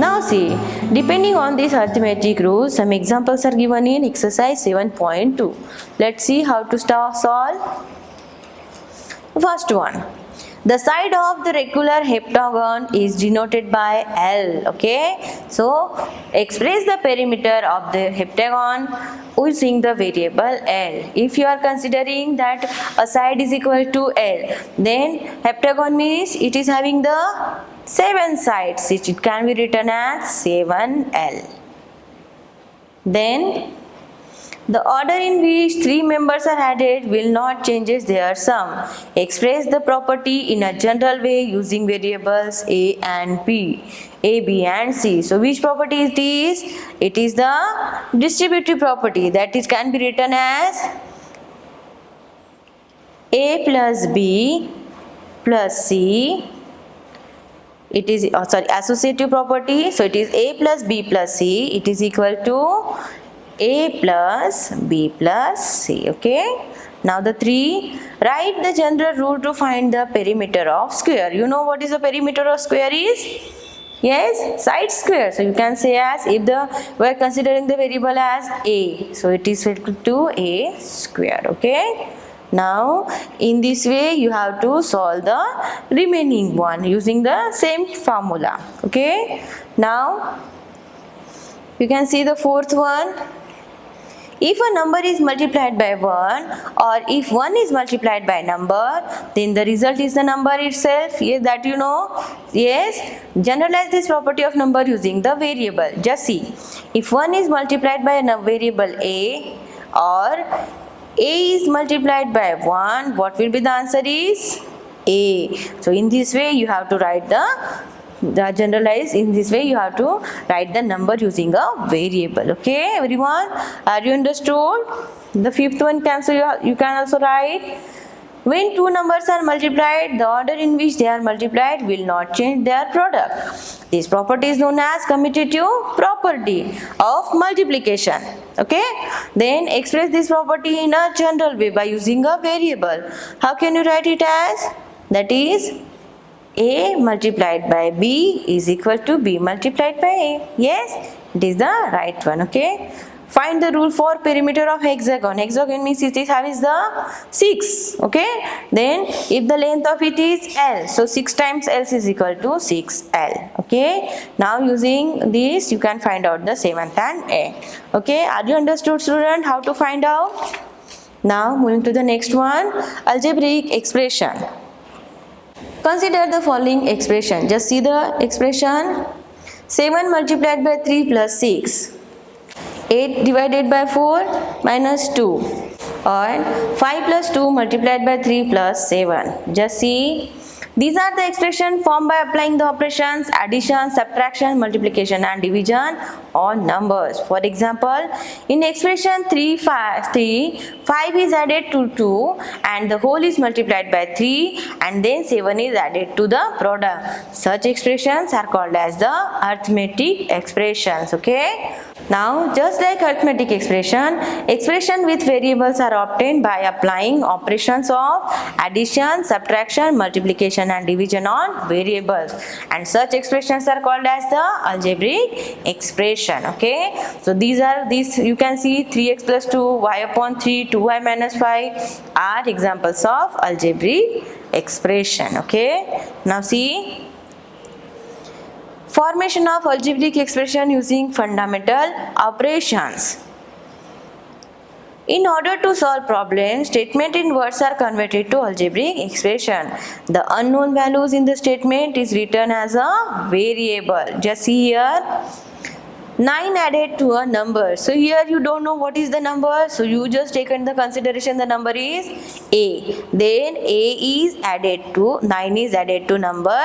Now see, depending on these arithmetic rules, some examples are given in exercise 7.2. Let's see how to solve. First one. The side of the regular heptagon is denoted by L. Okay, so express the perimeter of the heptagon using the variable L. If you are considering that a side is equal to L, then heptagon means it is having the 7 sides, which it can be written as 7L. Then the order in which 3 members are added will not change their sum. Express the property in a general way using variables A and B, A, B and C. So which property it is? It is the distributive property, that is can be written as A plus B plus C. It is associative property, so it is A plus B plus C, it is equal to A plus B plus C. Okay, now the 3, write the general rule to find the perimeter of square. You know what is the perimeter of square is? Yes, side square. So you can say as if we are considering the variable as A, so it is equal to A square. Okay, now in this way you have to solve the remaining one using the same formula. Okay, now you can see the fourth one. If a number is multiplied by 1 or if 1 is multiplied by a number, then the result is the number itself. Yes, that you know. Yes, generalize this property of number using the variable. Just see, if 1 is multiplied by a variable A or A is multiplied by 1, what will be the answer is A. So in this way you have to write the generalize, in this way you have to write the number using a variable. Okay everyone, are you understood? The fifth one you can also write, when two numbers are multiplied, the order in which they are multiplied will not change their product. This property is known as commutative property of multiplication. Okay, then express this property in a general way by using a variable. How can you write it as? That is A multiplied by B is equal to B multiplied by A. Yes, it is the right one. Okay, find the rule for perimeter of hexagon. Hexagon means it is having the 6. Okay, then if the length of it is L, so 6 times L is equal to 6L. Okay, now using this you can find out the 7th and 8th. Okay, are you understood student how to find out? Now moving to the next one, algebraic expression. Consider the following expression. Just see the expression. 7 multiplied by 3 plus 6. 8 divided by 4 minus 2. Or 5 plus 2 multiplied by 3 plus 7. Just see. These are the expressions formed by applying the operations addition, subtraction, multiplication and division on numbers. For example, in expression 5 is added to 2 and the whole is multiplied by 3 and then 7 is added to the product. Such expressions are called as the arithmetic expressions. Okay. Now just like arithmetic expression with variables are obtained by applying operations of addition, subtraction, multiplication and division on variables, and such expressions are called as the algebraic expression. Okay, so these you can see 3x plus 2, y upon 3, 2y minus 5 are examples of algebraic expression. Okay, now see, formation of algebraic expression using fundamental operations. In order to solve problems, statement in words are converted to algebraic expression. The unknown values in the statement is written as a variable. Just see here, 9 added to a number. So here you don't know what is the number, so you just take into consideration the number is A. Then A is added to 9 is added to number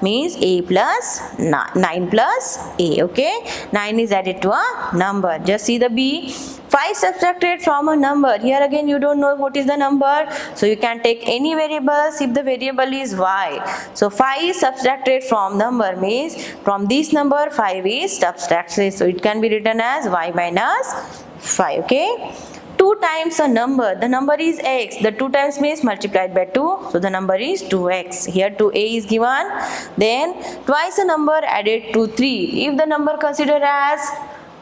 means A plus 9 plus A. Okay, 9 is added to a number. Just see the B. 5 subtracted from a number. Here again you don't know what is the number, so you can take any variables if the variable is y. So 5 is subtracted from number means from this number 5 is subtracted, so it can be written as y minus 5. Okay, 2 times a number, the number is x, the 2 times means multiplied by 2, so the number is 2x. Here 2a is given, then twice a number added to 3. If the number considered as,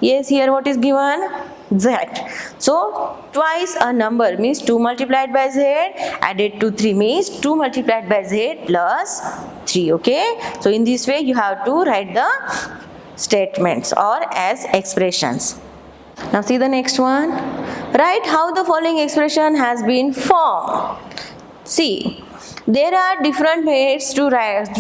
yes, here what is given? Z. So twice a number means 2 multiplied by z added to 3 means 2 multiplied by z plus 3. Okay, so in this way you have to write the statements or as expressions. Now see the next one. Write how the following expression has been formed. See, there are different ways to write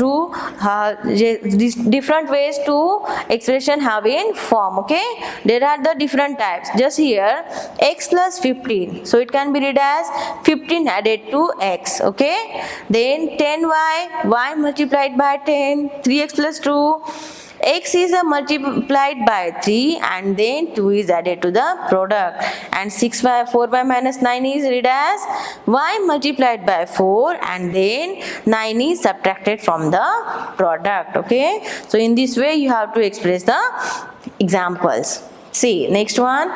different ways to expression have been formed. Okay, there are the different types. Just here x plus 15, so it can be read as 15 added to x. Okay, then 10y, y multiplied by 10, 3x plus 2, x is multiplied by 3 and then 2 is added to the product, and 4y minus 9 is read as y multiplied by 4 and then 9 is subtracted from the product. Okay, so in this way you have to express the examples. See next one.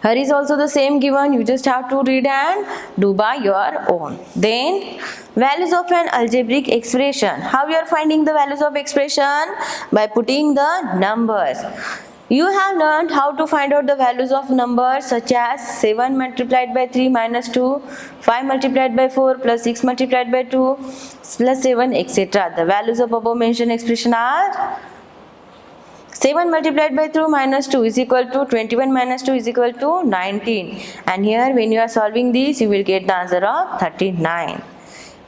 Here is also the same given, you just have to read and do by your own. Then values of an algebraic expression. How you are finding the values of expression? By putting the numbers. You have learned how to find out the values of numbers such as 7 multiplied by 3 minus 2, 5 multiplied by 4 plus 6 multiplied by 2 plus 7, etc. The values of above mentioned expression are 7 multiplied by 2 minus 2 is equal to 21 minus 2 is equal to 19. And here when you are solving this, you will get the answer of 39.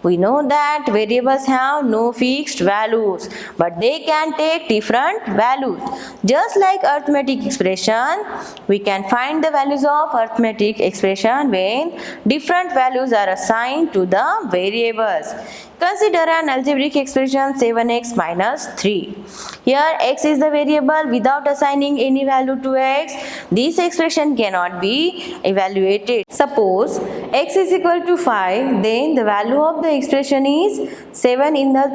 We know that variables have no fixed values, but they can take different values. Just like arithmetic expression, we can find the values of arithmetic expression when different values are assigned to the variables. Consider an algebraic expression 7x minus 3. Here x is the variable. Without assigning any value to x, this expression cannot be evaluated. Suppose x is equal to 5, then the value of the expression is 7. In the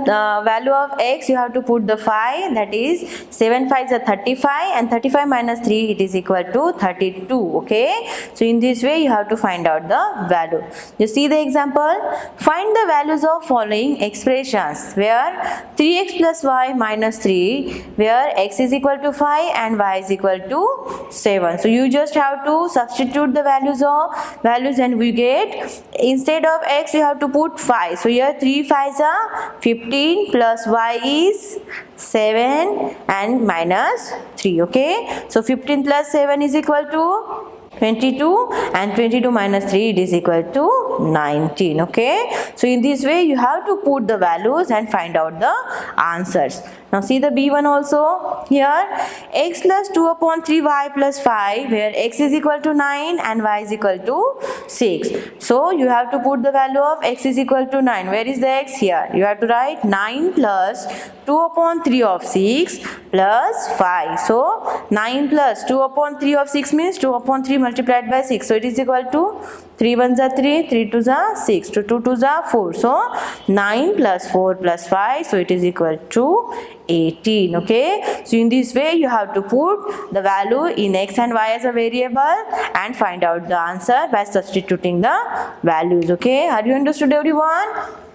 value of x you have to put the 5, that is 7 5 is 35 and 35 minus 3 it is equal to 32. Okay, so in this way you have to find out the value. You see the example. Find the values of following expressions where 3x plus y minus 3, where x is equal to 5 and y is equal to 7. So you just have to substitute the values and we get, instead of x you have to put 5. So here 3 5s are 15 plus y is 7 and minus 3. Okay, so 15 plus 7 is equal to 22 and 22 minus 3 it is equal to 19. Okay, so in this way you have to put the values and find out the answers. Now see the B1 also. Here x plus 2 upon 3y plus 5, where x is equal to 9 and y is equal to 6. So you have to put the value of x is equal to 9. Where is the x? Here. You have to write 9 plus 2 upon 3 of 6 plus 5. So 9 plus 2 upon 3 of 6 means 2 upon 3 multiplied by 6. So it is equal to 3 1s are 3, 3 2s are 6, 2 2s are 4. So 9 plus 4 plus 5, so it is equal to 18. Okay, so in this way you have to put the value in x and y as a variable and find out the answer by substituting the values. Okay, are you understood everyone?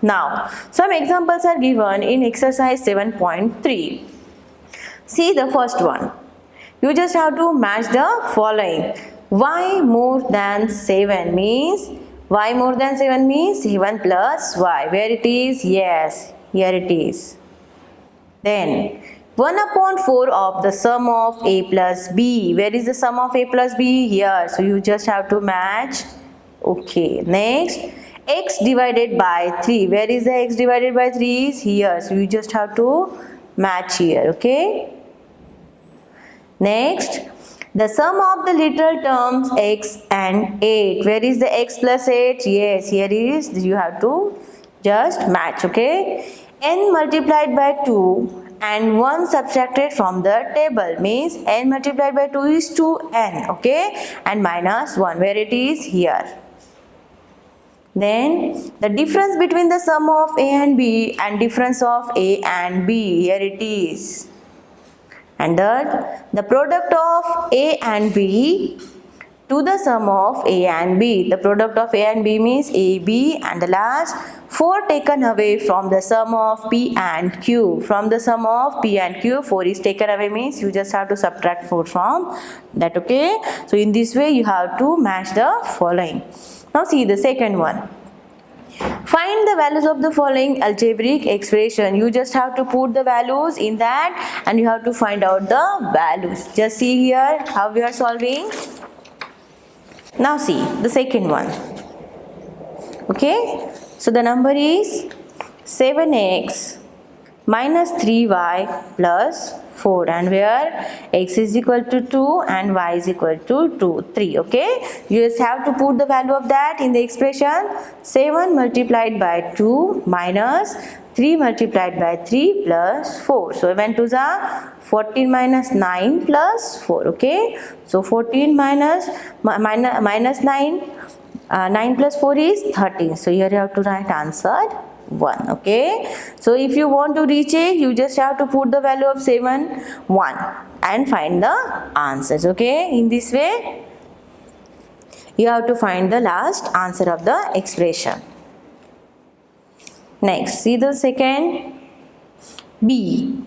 Now some examples are given in exercise 7.3. See the first one. You just have to match the following. Y more than 7 means, y more than 7 means 7 plus y. Where it is? Yes, here it is. Then 1 upon 4 of the sum of a plus b. Where is the sum of a plus b? Here. So you just have to match. Okay. Next, x divided by 3. Where is the x divided by 3? Is here. So you just have to match here. Okay. Next, the sum of the literal terms x and 8. Where is the x plus 8? Yes, here is. You have to just match. Okay. N multiplied by 2 and 1 subtracted from the table means n multiplied by 2 is 2n. Okay, and minus 1. Where it is? Here. Then the difference between the sum of a and b and difference of a and b. Here it is. And the product of a and b, to the sum of A and B. The product of A and B means A, B, and the last 4 taken away from the sum of P and Q. From the sum of P and Q, 4 is taken away means you just have to subtract 4 from that, okay? So in this way you have to match the following. Now see the second one. Find the values of the following algebraic expression. You just have to put the values in that and you have to find out the values. Just see here how we are solving. Now see the second one. Okay, so the number is 7x minus 3y plus 4, and where x is equal to 2 and y is equal to 3. Okay, you just have to put the value of that in the expression. 7 multiplied by 2 minus 3 multiplied by 3 plus 4. So 7 2s are 14 minus 9 plus 4. Okay, so 14 minus 9, 9 plus 4 is 13. So here you have to write answer 1. Okay, so if you want to recheck, you just have to put the value of 7 1 and find the answers. Okay, in this way you have to find the last answer of the expression. Next, see the second. B.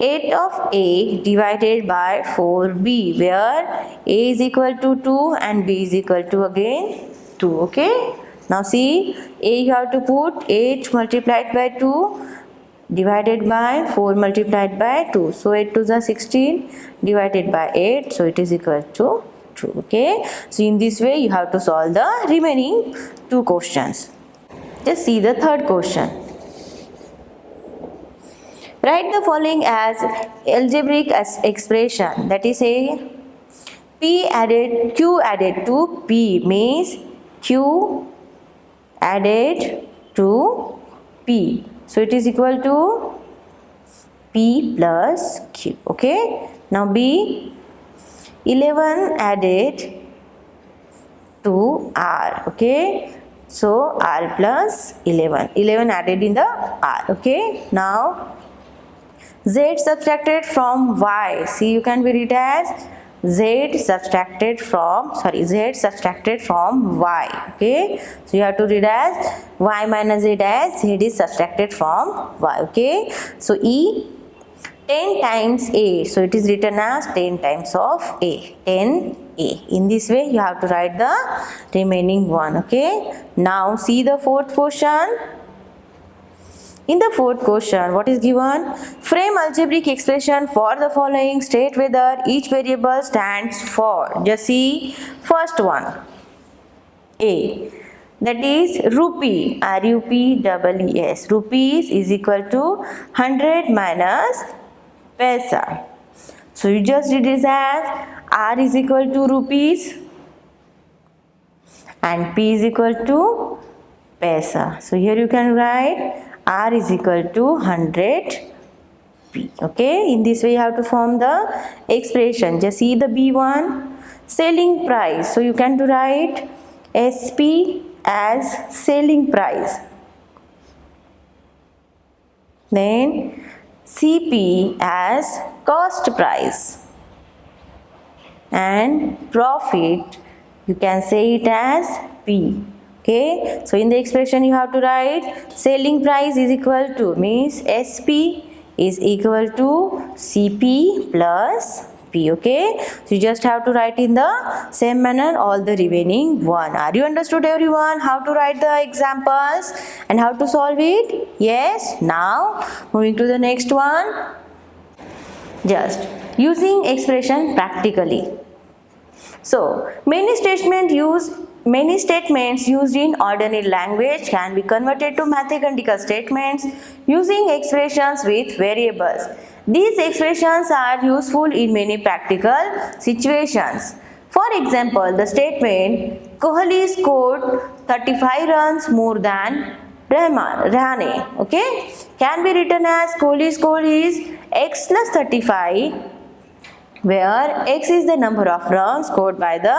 8 of A divided by 4B, where A is equal to 2 and B is equal to again 2. Okay, now see, A you have to put 8 multiplied by 2 divided by 4 multiplied by 2. So 8 2s are 16 divided by 8. So it is equal to 2. Okay, so in this way you have to solve the remaining 2 questions. Just see the third question. Write the following as algebraic expression, that is a Q added to P means Q added to P. So it is equal to P plus Q. Okay, now B. 11 added to R. Okay, so R plus 11. 11 added in the R. Okay, now Z subtracted from Y. See, you can read it as Z subtracted from Y. Okay, so you have to read as Y minus Z as Z is subtracted from Y. Okay, so E 10 times A. So it is written as 10 times of A. 10A. In this way you have to write the remaining one. Okay, now see the fourth question. In the fourth question, what is given? Frame algebraic expression for the following. State whether each variable stands for. Just see first one. A. That is rupee. R-U-P-E-E-S. Rupees is equal to 100 minus paisa. So you just read this as R is equal to rupees and P is equal to paisa. So here you can write R is equal to 100 P. Okay, in this way you have to form the expression. Just see the B1, selling price. So you can write SP as selling price. Then CP as cost price. And profit, you can say it as P. Okay, so in the expression you have to write selling price is equal to means SP is equal to CP plus P. Okay, so you just have to write in the same manner all the remaining one. Are you understood everyone how to write the examples and how to solve it? Yes. Now moving to the next one. Just using expression practically. So many statements used in ordinary language can be converted to mathematical statements using expressions with variables. These expressions are useful in many practical situations. For example, the statement Kohli scored 35 runs more than Rahane, okay, can be written as Kohli score is x plus 35, where x is the number of runs scored by the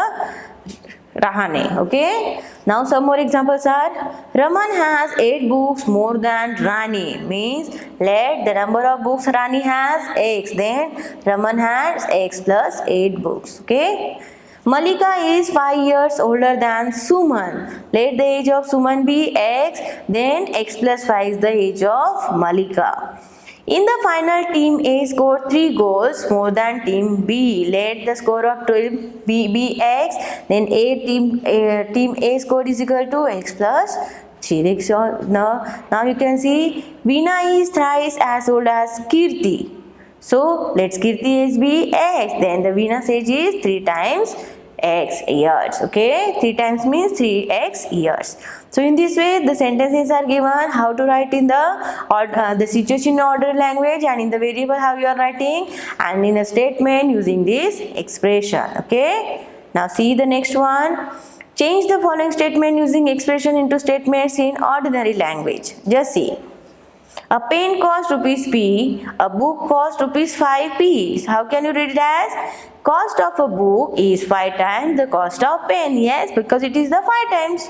Rahane. Okay, now some more examples are Raman has 8 books more than Rani, means let the number of books Rani has x, then Raman has x plus 8 books. Okay, Malika is 5 years older than Suman. Let the age of Suman be x, then x plus 5 is the age of Malika. In the final, team A scored 3 goals more than team B. Let the score of team B be x, then team A scored is equal to x plus 3. Now you can see Veena is thrice as old as Kirti. So let's Kirti age be x, then the Veena's age is 3 times x years. Okay, 3 times means 3x years. So in this way the sentences are given how to write in the situation in order language, and in the variable how you are writing, and in a statement using this expression. Okay, now see the next one. Change the following statement using expression into statements in ordinary language. Just see. A pen cost rupees P, a book cost rupees 5p. How can you read it as? Cost of a book is 5 times the cost of pen. Yes, because it is the 5 times.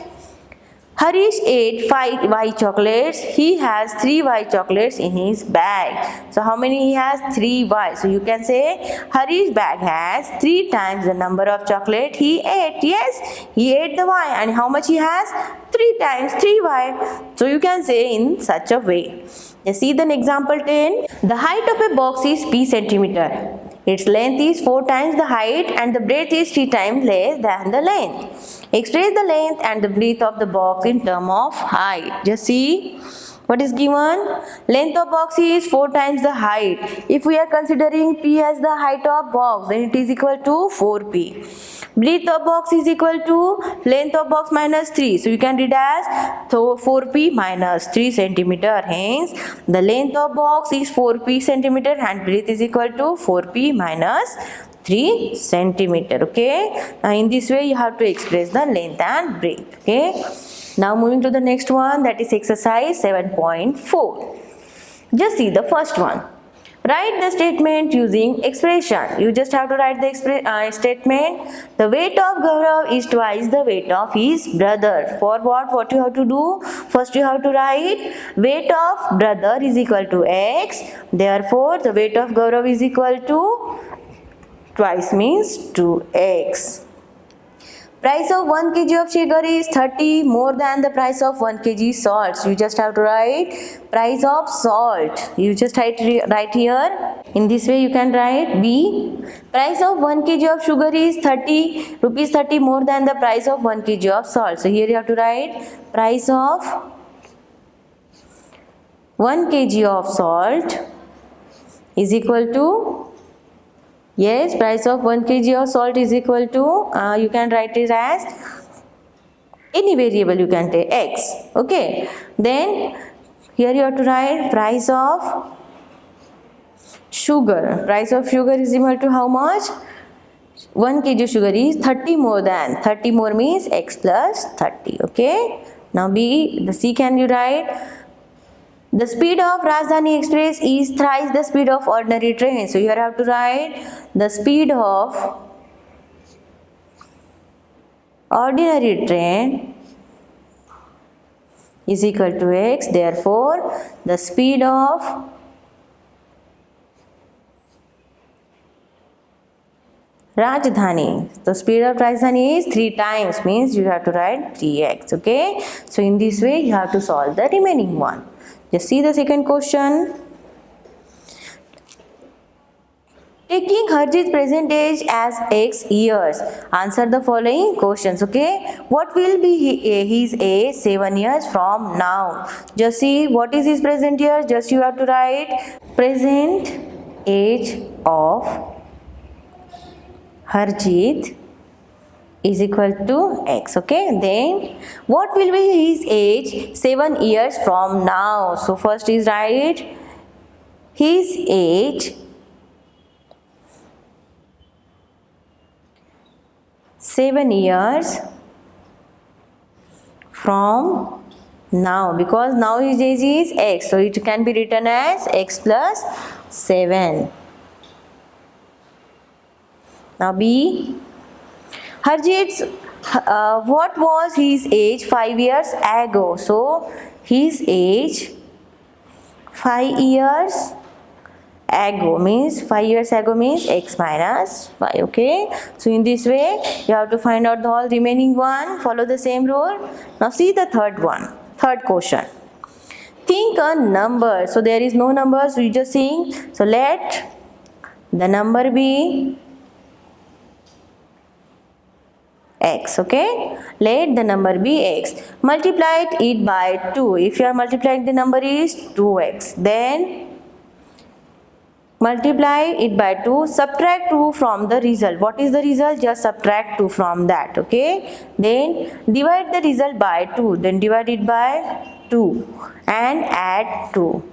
Harish ate 5 white chocolates. He has 3 white chocolates in his bag. So how many he has? 3 white. So you can say Harish's bag has 3 times the number of chocolate he ate. Yes, he ate the white. And how much he has? 3 times 3 white. So you can say in such a way. Let's see the example 10. The height of a box is p centimeter. Its length is 4 times the height and the breadth is 3 times less than the length. Express the length and the breadth of the box in terms of height. Just see what is given. Length of box is 4 times the height. If we are considering p as the height of box, then it is equal to 4p. Breadth of box is equal to length of box minus 3. So you can read as 4p minus 3 centimeter. Hence, the length of box is 4p centimeter and breadth is equal to 4p minus 3 centimeter. Okay. Now in this way you have to express the length and breadth. Okay. Now moving to the next one, that is exercise 7.4. Just see the first one. Write the statement using expression. You just have to write the statement. The weight of Gaurav is twice the weight of his brother. For what you have to do? First you have to write weight of brother is equal to x. Therefore, the weight of Gaurav is equal to twice means 2x. Price of 1 kg of sugar is 30 more than the price of 1 kg salt. You just have to write price of salt. You just write here. In this way you can write B. Price of 1 kg of sugar is 30 rupees 30 more than the price of 1 kg of salt. So here you have to write price of 1 kg of salt is equal to, yes, price of 1 kg of salt is equal to, you can write it as any variable you can take x. Okay. Then here you have to write price of sugar. Price of sugar is equal to how much? 1 kg sugar is 30 more than. 30 more means x plus 30. Okay. Now the C can you write? The speed of Rajdhani Express is thrice the speed of ordinary train. So here I have to write the speed of ordinary train is equal to x. Therefore, the speed of Rajdhani. The speed of Rajdhani is 3 times, means you have to write 3x. Okay. So in this way you have to solve the remaining one. Just see the second question. Taking Harjeet's present age as x years, answer the following questions. Okay, what will be his age 7 years from now? Just see what is his present year. Just you have to write present age of Harjeet is equal to x. Okay, then what will be his age 7 years from now? So first is write his age 7 years from now, because now his age is x, so it can be written as x plus 7. Now B. Harjeet's what was his age 5 years ago? So his age 5 years ago means 5 years ago means x minus 5. Okay, so in this way you have to find out the all remaining one. Follow the same rule. Now see the third one, third question. Think a number. So there is no number, so you just think. So let the number be x. Okay, let the number be x. Multiply it by 2. If you are multiplying the number is 2x, then multiply it by 2, subtract 2 from the result. What is the result? Just subtract 2 from that. Okay, then divide the result by 2, then divide it by 2 and add 2.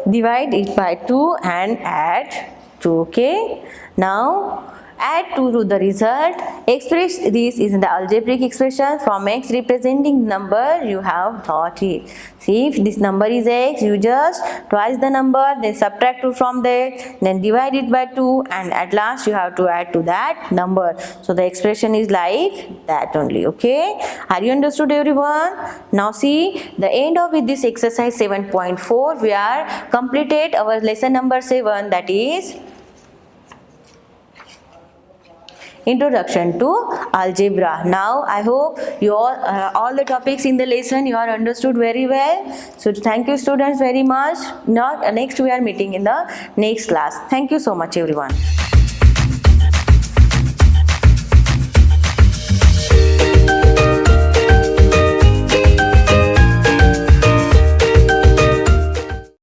Divide it by 2 and add 2. Okay, now add 2 to the result. Express this is the algebraic expression. From x representing number you have thought it. See, if this number is x, you just twice the number, then subtract 2 from there, then divide it by 2, and at last you have to add to that number. So the expression is like that only. Okay, are you understood everyone? Now see the end of with this exercise 7.4. We are completed our lesson number 7, that is Introduction to Algebra. Now I hope you all the topics in the lesson you are understood very well. So thank you students very much. Now next we are meeting in the next class. Thank you so much everyone.